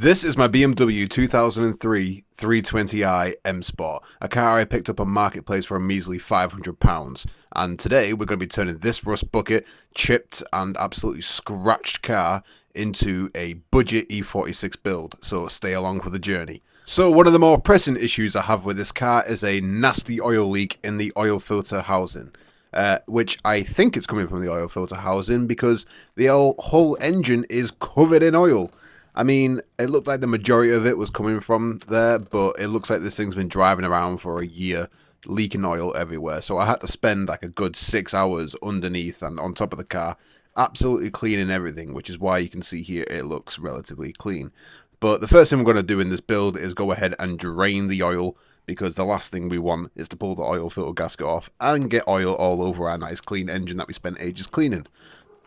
This is my BMW 2003 320i M Sport, a car I picked up on Marketplace for a measly £500. And today we're going to be turning this rust bucket, chipped and absolutely scratched car into a budget E46 build, so stay along for the journey. So one of the more pressing issues I have with this car is a nasty oil leak in the oil filter housing. Which I think it's coming from the oil filter housing because the whole engine is covered in oil. I mean, it looked like the majority of it was coming from there, but it looks like this thing's been driving around for a year, leaking oil everywhere. So I had to spend like a good 6 hours underneath and on top of the car, absolutely cleaning everything, which is why you can see here it looks relatively clean. But the first thing we're going to do in this build is go ahead and drain the oil, because the last thing we want is to pull the oil filter gasket off and get oil all over our nice clean engine that we spent ages cleaning.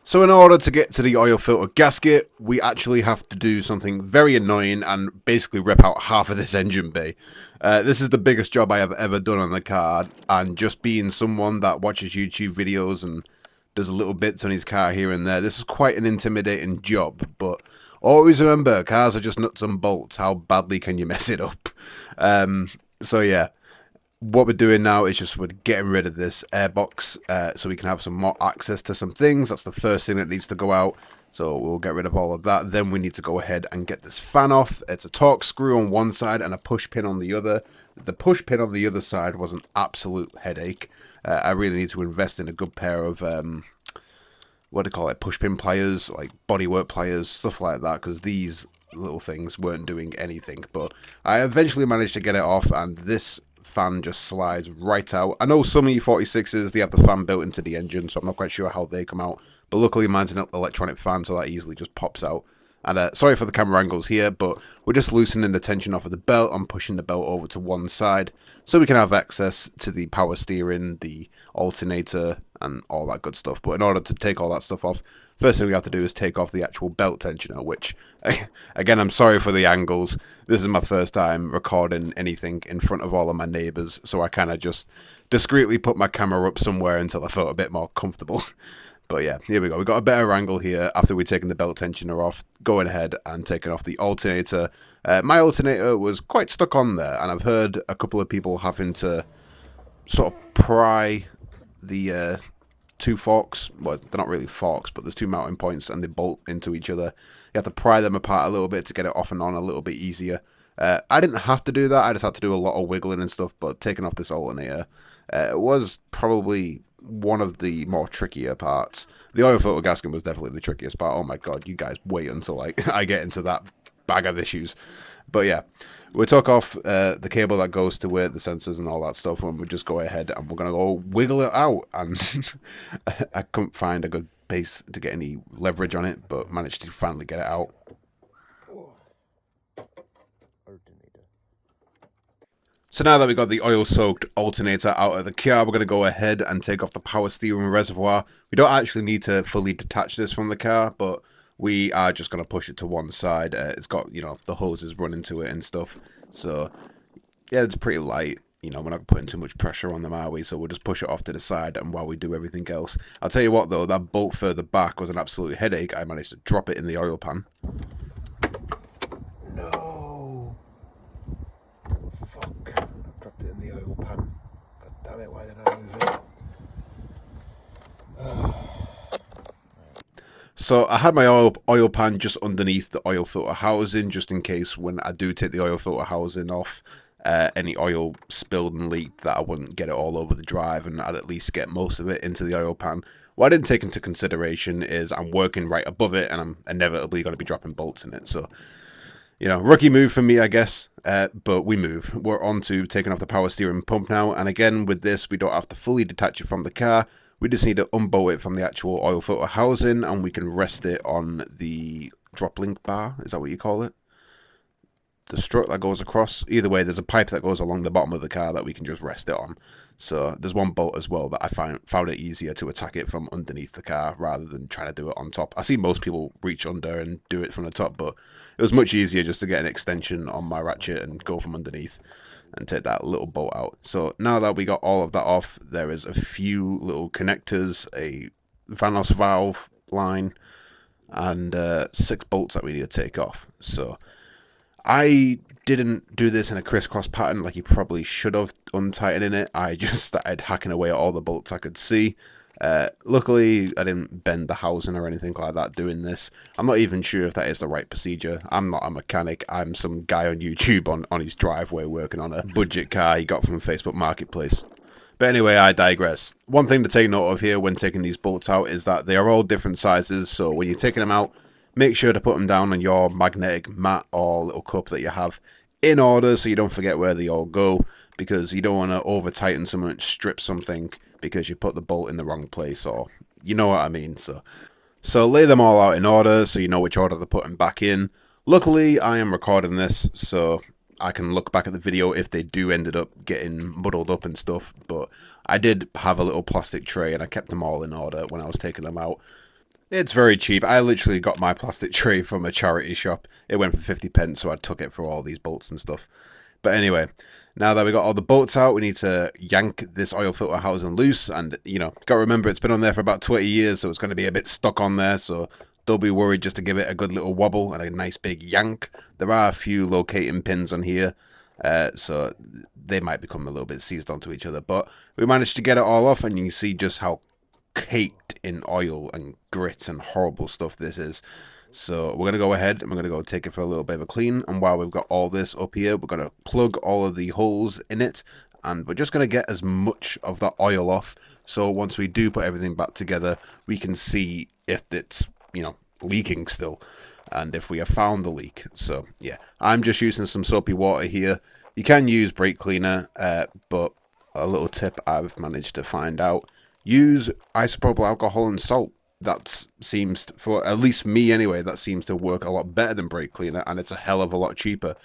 So in order to get to the oil filter gasket, we actually have to do something very annoying and basically rip out half of this engine bay. This is the biggest job I have ever done on the car, and just being someone that watches YouTube videos and does little bits on his car here and there, this is quite an intimidating job. But always remember, cars are just nuts and bolts. How badly can you mess it up? So yeah, what we're doing now is just we're getting rid of this airbox so we can have some more access to some things. That's the first thing that needs to go out. So we'll get rid of all of that. Then we need to go ahead and get this fan off. It's a Torx screw on one side and a push pin on the other. The push pin on the other side was an absolute headache. I really need to invest in a good pair of what do you call it, push pin pliers, like bodywork pliers, stuff like that, because these little things weren't doing anything. But I eventually managed to get it off, and this fan just slides right out. I know some E46s, they have the fan built into the engine, so I'm not quite sure how they come out, but luckily mine's an electronic fan, so that easily just pops out. And sorry for the camera angles here, but we're just loosening the tension off of the belt and pushing the belt over to one side so we can have access to the power steering, the alternator, and all that good stuff. But in order to take all that stuff off, first thing we have to do is take off the actual belt tensioner, which, again, I'm sorry for the angles. This is my first time recording anything in front of all of my neighbours, so I kind of just discreetly put my camera up somewhere until I felt a bit more comfortable. But yeah, here we go. We've got a better angle here after we've taken the belt tensioner off, going ahead and taking off the alternator. My alternator was quite stuck on there, and I've heard a couple of people having to sort of pry the two forks. Well, they're not really forks, but there's two mounting points and they bolt into each other. You have to pry them apart a little bit to get it off and on a little bit easier. I didn't have to do that. I just had to do a lot of wiggling and stuff, but taking off this alternator was probably one of the more trickier parts. The oil filter gasket was definitely the trickiest part. Oh my god, you guys wait until like I get into that bag of issues. But yeah, we took off the cable that goes to where the sensors and all that stuff, and we just go ahead and we're gonna go wiggle it out. And I couldn't find a good base to get any leverage on it, but managed to finally get it out. So now that we got the oil-soaked alternator out of the car, we're going to go ahead and take off the power steering reservoir. We don't actually need to fully detach this from the car, but we are just going to push it to one side. It's got, the hoses running to it and stuff. So, yeah, it's pretty light. We're not putting too much pressure on them, are we? So we'll just push it off to the side, and while we do everything else. I'll tell you what, though, that bolt further back was an absolute headache. I managed to drop it in the oil pan. No. Fuck. I've dropped it in the oil pan. God damn it, why did I move it? So I had my oil pan just underneath the oil filter housing, just in case when I do take the oil filter housing off, any oil spilled and leaked, that I wouldn't get it all over the drive, and I'd at least get most of it into the oil pan. What I didn't take into consideration is I'm working right above it, and I'm inevitably going to be dropping bolts in it. So, rookie move for me, I guess, but we move. We're on to taking off the power steering pump now, and again, with this, we don't have to fully detach it from the car. We just need to unbolt it from the actual oil filter housing, and we can rest it on the drop link bar. Is that what you call it? The strut that goes across. Either way, there's a pipe that goes along the bottom of the car that we can just rest it on. So there's one bolt as well that I found it easier to attack it from underneath the car rather than trying to do it on top. I see most people reach under and do it from the top, but it was much easier just to get an extension on my ratchet and go from underneath and take that little bolt out. So now that we got all of that off, there is a few little connectors, a Vanos valve line, and 6 bolts that we need to take off. So I didn't do this in a crisscross pattern like you probably should have untightening it. I just started hacking away at all the bolts I could see. Luckily, I didn't bend the housing or anything like that doing this. I'm not even sure if that is the right procedure. I'm not a mechanic. I'm some guy on YouTube on his driveway working on a budget car he got from Facebook Marketplace. But anyway, I digress. One thing to take note of here when taking these bolts out is that they are all different sizes, so when you're taking them out, make sure to put them down on your magnetic mat or little cup that you have in order so you don't forget where they all go, because you don't want to over tighten something, strip something because you put the bolt in the wrong place, or you know what I mean. So lay them all out in order so you know which order to put them back in. Luckily, I am recording this, so I can look back at the video if they do ended up getting muddled up and stuff, but I did have a little plastic tray and I kept them all in order when I was taking them out. It's very cheap. I literally got my plastic tray from a charity shop. It went for 50 pence, so I took it for all these bolts and stuff. But anyway, now that we got all the bolts out, we need to yank this oil filter housing loose, and gotta remember it's been on there for about 20 years, so it's going to be a bit stuck on there, so don't be worried, just to give it a good little wobble and a nice big yank. There are a few locating pins on here, so they might become a little bit seized onto each other, but we managed to get it all off, and you can see just how caked in oil and grit and horrible stuff this is. So we're going to go ahead and we're going to go take it for a little bit of a clean, and while we've got all this up here, we're going to plug all of the holes in it, and we're just going to get as much of the oil off, so once we do put everything back together, we can see if it's leaking still, and if we have found the leak. So yeah, I'm just using some soapy water here. You can use brake cleaner, but a little tip I've managed to find out: use isopropyl alcohol and salt. That seems, for at least me anyway, that seems to work a lot better than brake cleaner, and it's a hell of a lot cheaper.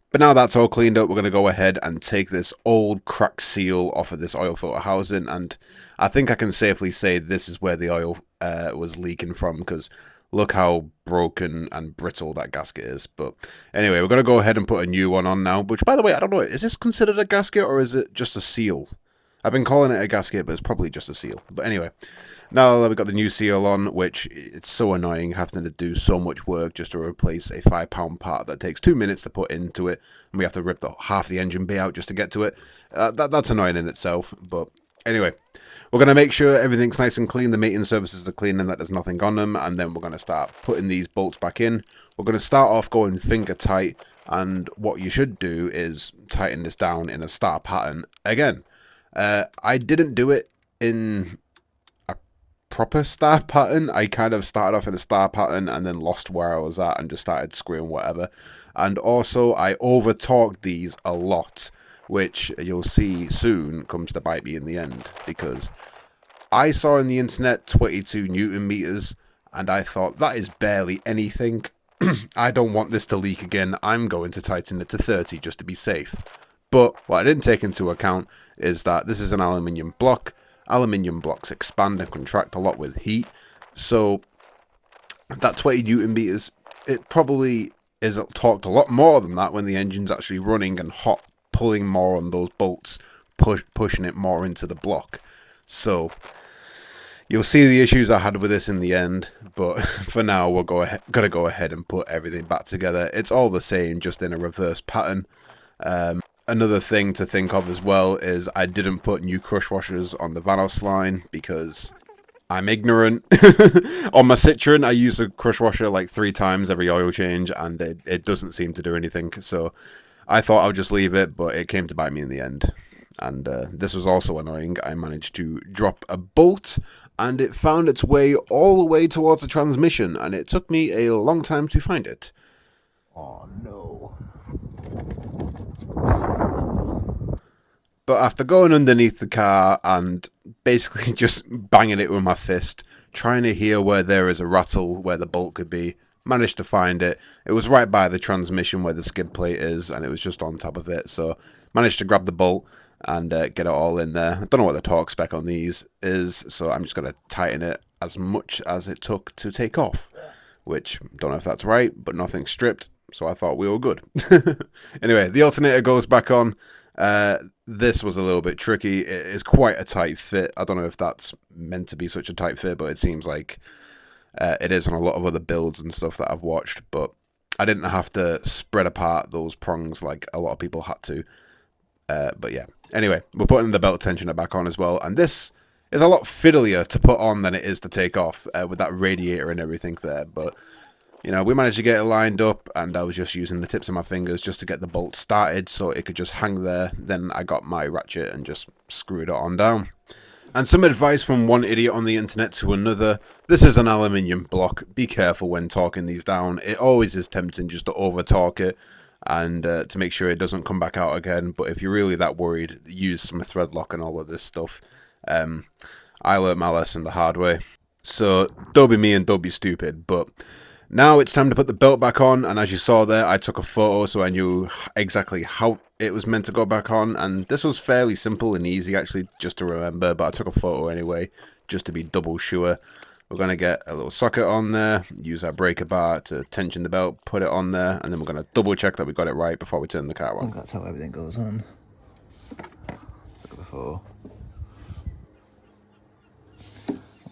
But now that's all cleaned up, we're going to go ahead and take this old cracked seal off of this oil filter housing, and I think I can safely say this is where the oil was leaking from, because look how broken and brittle that gasket is. But anyway, we're going to go ahead and put a new one on now, which, by the way, I don't know, is this considered a gasket or is it just a seal? I've been calling it a gasket, but it's probably just a seal. But anyway, now that we've got the new seal on, which it's so annoying having to do so much work just to replace a £5 part that takes 2 minutes to put into it, and we have to rip half the engine bay out just to get to it. That's annoying in itself, but anyway, we're going to make sure everything's nice and clean, the maintenance services are clean and that there's nothing on them, and then we're going to start putting these bolts back in. We're going to start off going finger tight, and what you should do is tighten this down in a star pattern again. I didn't do it in a proper star pattern. I kind of started off in a star pattern and then lost where I was at and just started screwing whatever. And also I over torqued these a lot, which you'll see soon comes to bite me in the end, because I saw on the internet 22 Newton meters and I thought that is barely anything. I don't want this to leak again. I'm going to tighten it to 30 just to be safe. But what I didn't take into account is that this is an aluminium block. Aluminium blocks expand and contract a lot with heat. So that 20 Newton meters, it probably is torqued a lot more than that when the engine's actually running and hot, pulling more on those bolts, pushing it more into the block. So you'll see the issues I had with this in the end, but for now we're gonna go ahead and put everything back together. It's all the same, just in a reverse pattern. Another thing to think of as well is I didn't put new crush washers on the Vanos line because I'm ignorant. On my Citroen, I use a crush washer like 3 times every oil change, and it doesn't seem to do anything. So I thought I'll just leave it, but it came to bite me in the end. And this was also annoying. I managed to drop a bolt, and it found its way all the way towards the transmission, and it took me a long time to find it. Oh no. But after going underneath the car and basically just banging it with my fist, trying to hear where there is a rattle where the bolt could be, managed to find it. It was right by the transmission where the skid plate is, and it was just on top of it. So managed to grab the bolt and get it all in there. I don't know what the torque spec on these is, so I'm just going to tighten it as much as it took to take off, which don't know if that's right, but nothing stripped, so I thought we were good. Anyway, the alternator goes back on. This was a little bit tricky. It is quite a tight fit. I don't know if that's meant to be such a tight fit, but it seems like it is on a lot of other builds and stuff that I've watched. But I didn't have to spread apart those prongs like a lot of people had to. But yeah, anyway, we're putting the belt tensioner back on as well, and this is a lot fiddlier to put on than it is to take off, with that radiator and everything there. But you know, we managed to get it lined up, and I was just using the tips of my fingers just to get the bolt started so it could just hang there. Then I got my ratchet and just screwed it on down. And some advice from one idiot on the internet to another: this is an aluminium block, be careful when torquing these down. It always is tempting just to over torque it, and to make sure it doesn't come back out again. But if you're really that worried, use some thread lock and all of this stuff. I learned my lesson the hard way, so don't be me and don't be stupid. But now it's time to put the belt back on, and as you saw there, I took a photo so I knew exactly how it was meant to go back on, and this was fairly simple and easy actually just to remember, but I took a photo anyway just to be double sure. We're going to get a little socket on there, use our breaker bar to tension the belt, put it on there, and then we're going to double check that we got it right before we turn the car on. I think that's how everything goes on. Look at the four.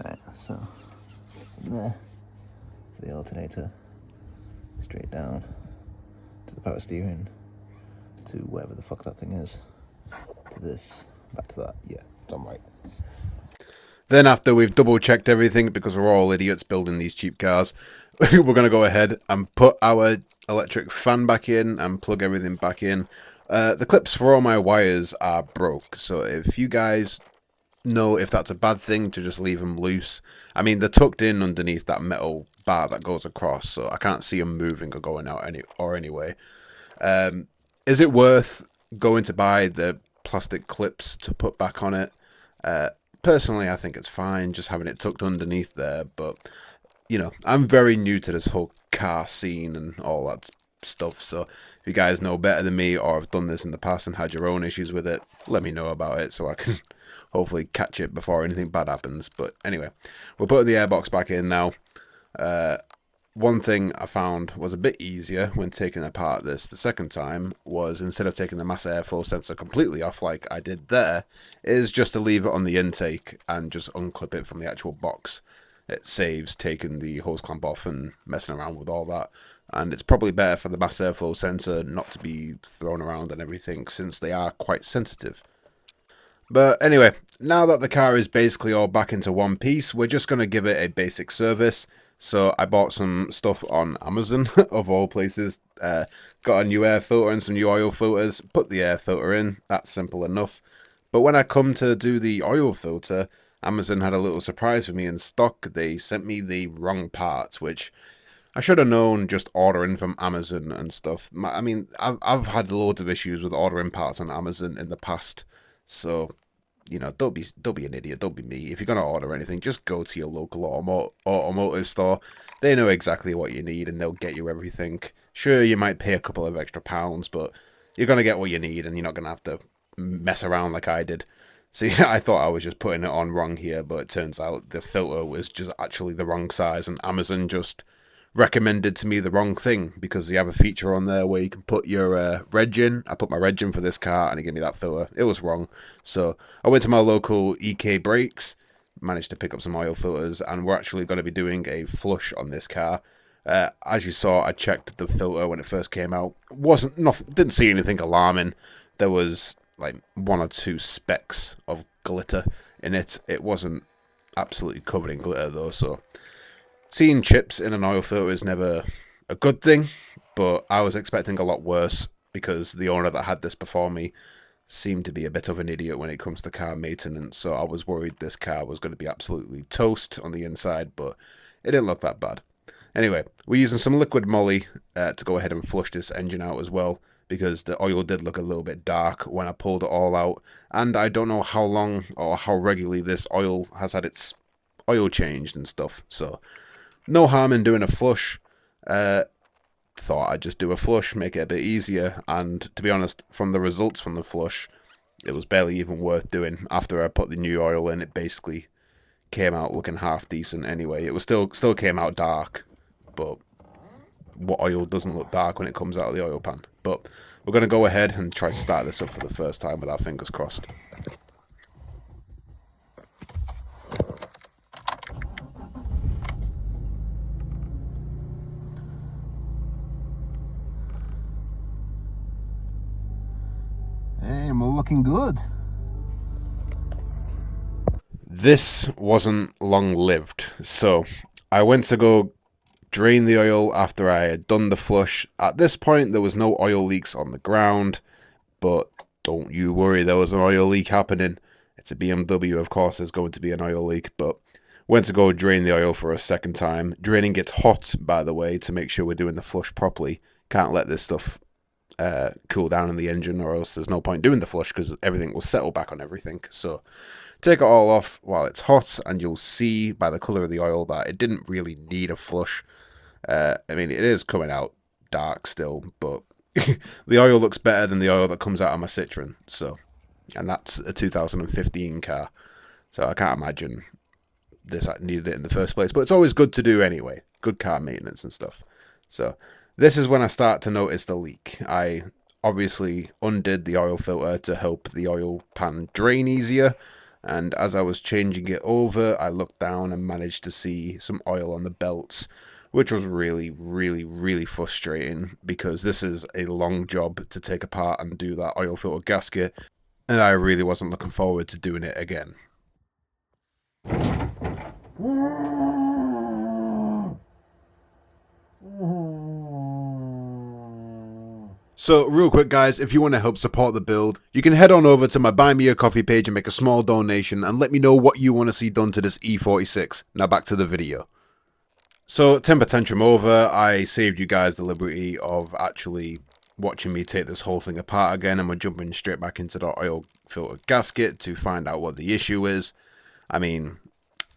Right, so from there to the alternator, straight down to the power steering, to wherever the fuck that thing is, to this, back to that. Yeah, done right. Then after we've double checked everything, because we're all idiots building these cheap cars, we're going to go ahead and put our electric fan back in and plug everything back in. The clips for all my wires are broke, so if you guys know if that's a bad thing to just leave them loose. I mean, they're tucked in underneath that metal bar that goes across, so I can't see them moving or going out anyway. Is it worth going to buy the plastic clips to put back on it? Personally, I think it's fine just having it tucked underneath there, but, you know, I'm very new to this whole car scene and all that stuff, so if you guys know better than me or have done this in the past and had your own issues with it, let me know about it so I can hopefully catch it before anything bad happens. But anyway, we're putting the airbox back in now. One thing I found was a bit easier when taking apart this the second time was, instead of taking the mass airflow sensor completely off like I did there, is just to leave it on the intake and just unclip it from the actual box. It saves taking the hose clamp off and messing around with all that. And it's probably better for the mass airflow sensor not to be thrown around and everything, since they are quite sensitive. But anyway, now that the car is basically all back into one piece, we're just going to give it a basic service. So I bought some stuff on Amazon, of all places. Got a new air filter and some new oil filters. Put the air filter in. That's simple enough. But when I come to do the oil filter, Amazon had a little surprise for me in stock. They sent me the wrong parts, which I should have known just ordering from Amazon and stuff. I mean, I've had loads of issues with ordering parts on Amazon in the past. So, you know, don't be an idiot. Don't be me. If you're going to order anything, just go to your local automotive store. They know exactly what you need and they'll get you everything. Sure, you might pay a couple of extra pounds, but you're going to get what you need and you're not going to have to mess around like I did. See, I thought I was just putting it on wrong here, but it turns out the filter was just actually the wrong size, and Amazon just recommended to me the wrong thing, because you have a feature on there where you can put your reg in. I put my reg in for this car and it gave me that filter. It was wrong. So I went to my local EK Brakes, managed to pick up some oil filters, and we're actually going to be doing a flush on this car. As you saw, I checked the filter when it first came out. Didn't see anything alarming. There was like 1 or 2 specks of glitter in it. It wasn't absolutely covered in glitter though, so seeing chips in an oil filter is never a good thing, but I was expecting a lot worse, because the owner that had this before me seemed to be a bit of an idiot when it comes to car maintenance, so I was worried this car was going to be absolutely toast on the inside, but it didn't look that bad. Anyway, we're using some liquid moly to go ahead and flush this engine out as well, because the oil did look a little bit dark when I pulled it all out, and I don't know how long or how regularly this oil has had its oil changed and stuff, so no harm in doing a flush. Thought I'd just do a flush, make it a bit easier, and to be honest, from the results from the flush, it was barely even worth doing. After I put the new oil in, it basically came out looking half decent anyway. It was still came out dark, but what oil doesn't look dark when it comes out of the oil pan? But we're going to go ahead and try to start this up for the first time with our fingers crossed. Hey, we're looking good. This wasn't long lived, so I went to go drain the oil after I had done the flush. At this point, there was no oil leaks on the ground, but don't you worry, there was an oil leak happening. It's a BMW, of course, there's going to be an oil leak, but went to go drain the oil for a second time. Draining gets hot, by the way, to make sure we're doing the flush properly. Can't let this stuff cool down in the engine, or else there's no point doing the flush because everything will settle back on everything. So take it all off while it's hot, and you'll see by the colour of the oil that it didn't really need a flush. I mean, it is coming out dark still, but the oil looks better than the oil that comes out of my Citroen. So, and that's a 2015 car, so I can't imagine this needed it in the first place. But it's always good to do anyway. Good car maintenance and stuff. So this is when I start to notice the leak. I obviously undid the oil filter to help the oil pan drain easier. And as I was changing it over, I looked down and managed to see some oil on the belts, which was really, really, really frustrating because this is a long job to take apart and do that oil filter gasket, and I really wasn't looking forward to doing it again. So real quick guys, if you want to help support the build, you can head on over to my Buy Me a Coffee page and make a small donation and let me know what you want to see done to this E46. Now back to the video. So temper tantrum over, I saved you guys the liberty of actually watching me take this whole thing apart again, and we're jumping straight back into the oil filter gasket to find out what the issue is. I mean,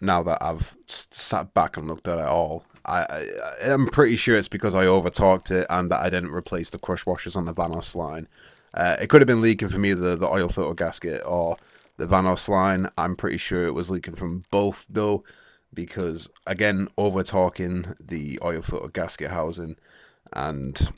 now that I've sat back and looked at it all, I'm pretty sure it's because I over-torqued it and that I didn't replace the crush washers on the Vanos line. It could have been leaking from either the oil filter gasket or the Vanos line. I'm pretty sure it was leaking from both though, because again, over-torquing the oil filter gasket housing. And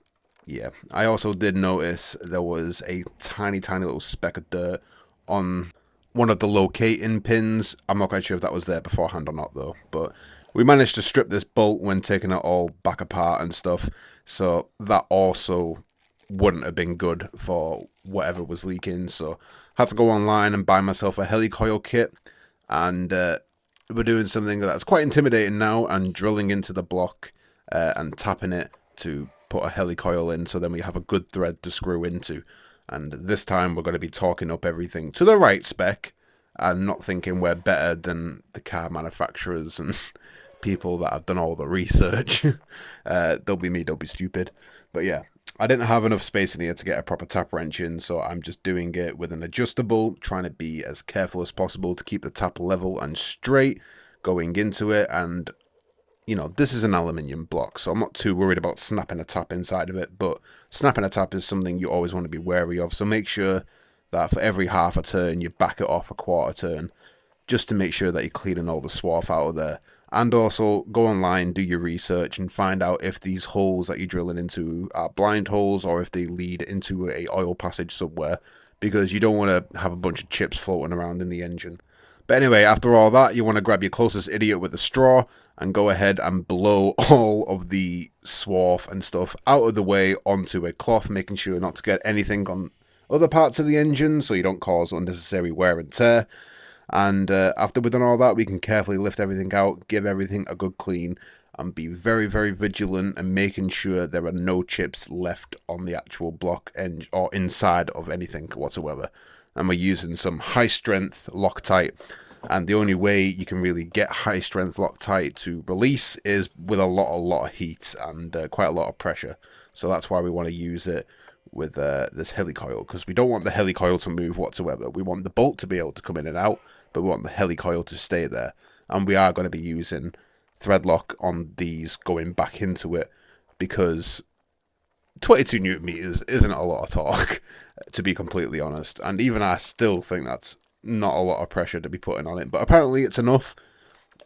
yeah, I also did notice there was a tiny little speck of dirt on one of the locating pins. I'm not quite sure if that was there beforehand or not though, but we managed to strip this bolt when taking it all back apart and stuff, so that also wouldn't have been good for whatever was leaking. So had to go online and buy myself a helicoil kit, and we're doing something that's quite intimidating now, and drilling into the block and tapping it to put a helicoil in, so then we have a good thread to screw into. And this time we're going to be torquing up everything to the right spec and not thinking we're better than the car manufacturers and people that have done all the research. They'll be me, they'll be stupid. But yeah, I didn't have enough space in here to get a proper tap wrench in, so I'm just doing it with an adjustable, trying to be as careful as possible to keep the tap level and straight going into it. And you know, this is an aluminium block, so I'm not too worried about snapping a tap inside of it, but snapping a tap is something you always want to be wary of, so make sure that for every half a turn you back it off a quarter turn, just to make sure that you're cleaning all the swarf out of there. And also go online, do your research, and find out if these holes that you're drilling into are blind holes or if they lead into a oil passage somewhere, because you don't want to have a bunch of chips floating around in the engine. But anyway, after all that, you want to grab your closest idiot with a straw and go ahead and blow all of the swarf and stuff out of the way onto a cloth, making sure not to get anything on other parts of the engine so you don't cause unnecessary wear and tear. And after we've done all that, we can carefully lift everything out, give everything a good clean, and be very, very vigilant and making sure there are no chips left on the actual block end or inside of anything whatsoever. And we're using some high strength Loctite, and the only way you can really get high strength Loctite to release is with a lot of heat and quite a lot of pressure. So that's why we want to use it with this helicoil, because we don't want the helicoil to move whatsoever. We want the bolt to be able to come in and out, but we want the helicoil to stay there. And we are going to be using thread lock on these going back into it, because 22 newton meters isn't a lot of torque, to be completely honest, and even I still think that's not a lot of pressure to be putting on it, but apparently it's enough.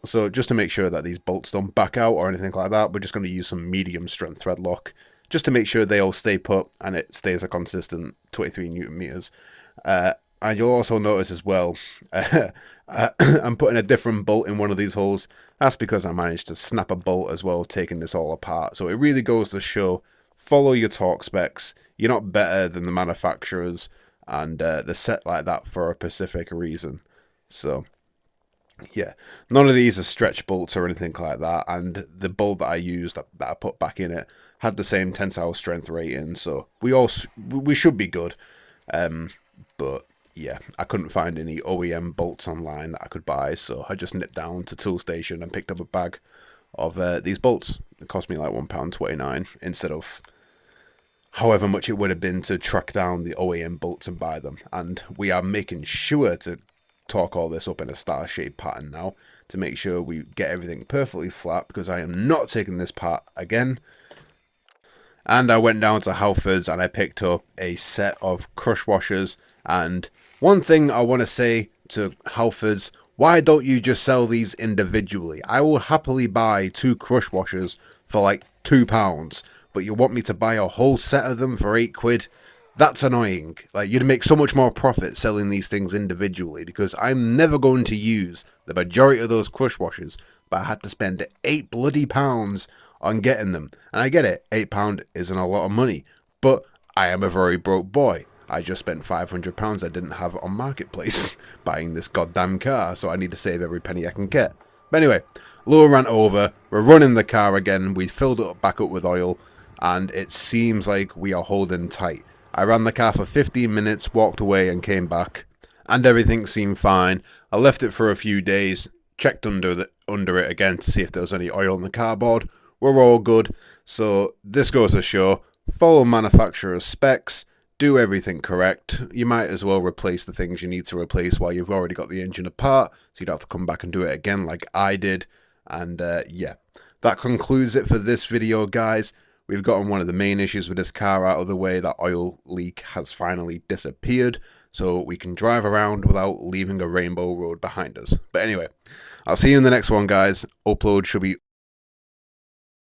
So just to make sure that these bolts don't back out or anything like that, we're just going to use some medium strength thread lock just to make sure they all stay put and it stays a consistent 23 newton meters. And you'll also notice as well, I'm putting a different bolt in one of these holes. That's because I managed to snap a bolt as well, taking this all apart. So it really goes to show, follow your torque specs. You're not better than the manufacturers, and they're set like that for a specific reason. So yeah, none of these are stretch bolts or anything like that, and the bolt that I used that I put back in it had the same tensile strength rating, so we should be good. But yeah, I couldn't find any OEM bolts online that I could buy, so I just nipped down to Tool Station and picked up a bag of these bolts. It cost me like £1.29 instead of however much it would have been to track down the OEM bolts and buy them. And we are making sure to torque all this up in a star shaped pattern now to make sure we get everything perfectly flat, because I am not taking this part again. And I went down to Halfords and I picked up a set of crush washers. And one thing I want to say to Halfords, why don't you just sell these individually? I will happily buy 2 crush washers for like £2, but you want me to buy a whole set of them for £8? That's annoying. Like, you'd make so much more profit selling these things individually, because I'm never going to use the majority of those crush washers, but I had to spend £8 bloody on getting them. And I get it, £8 isn't a lot of money, but I am a very broke boy. I just spent £500 I didn't have on Marketplace buying this goddamn car, so I need to save every penny I can get. But anyway, Laura ran over, we're running the car again, we filled it back up with oil, and it seems like we are holding tight. I ran the car for 15 minutes, walked away and came back, and everything seemed fine. I left it for a few days, checked under it again to see if there was any oil in the cardboard. We're all good. So this goes to show, follow manufacturer's specs, do everything correct. You might as well replace the things you need to replace while you've already got the engine apart, so you don't have to come back and do it again like I did. And yeah, that concludes it for this video, guys. We've gotten one of the main issues with this car out of the way. That oil leak has finally disappeared, so we can drive around without leaving a rainbow road behind us. But anyway, I'll see you in the next one, guys. Upload should be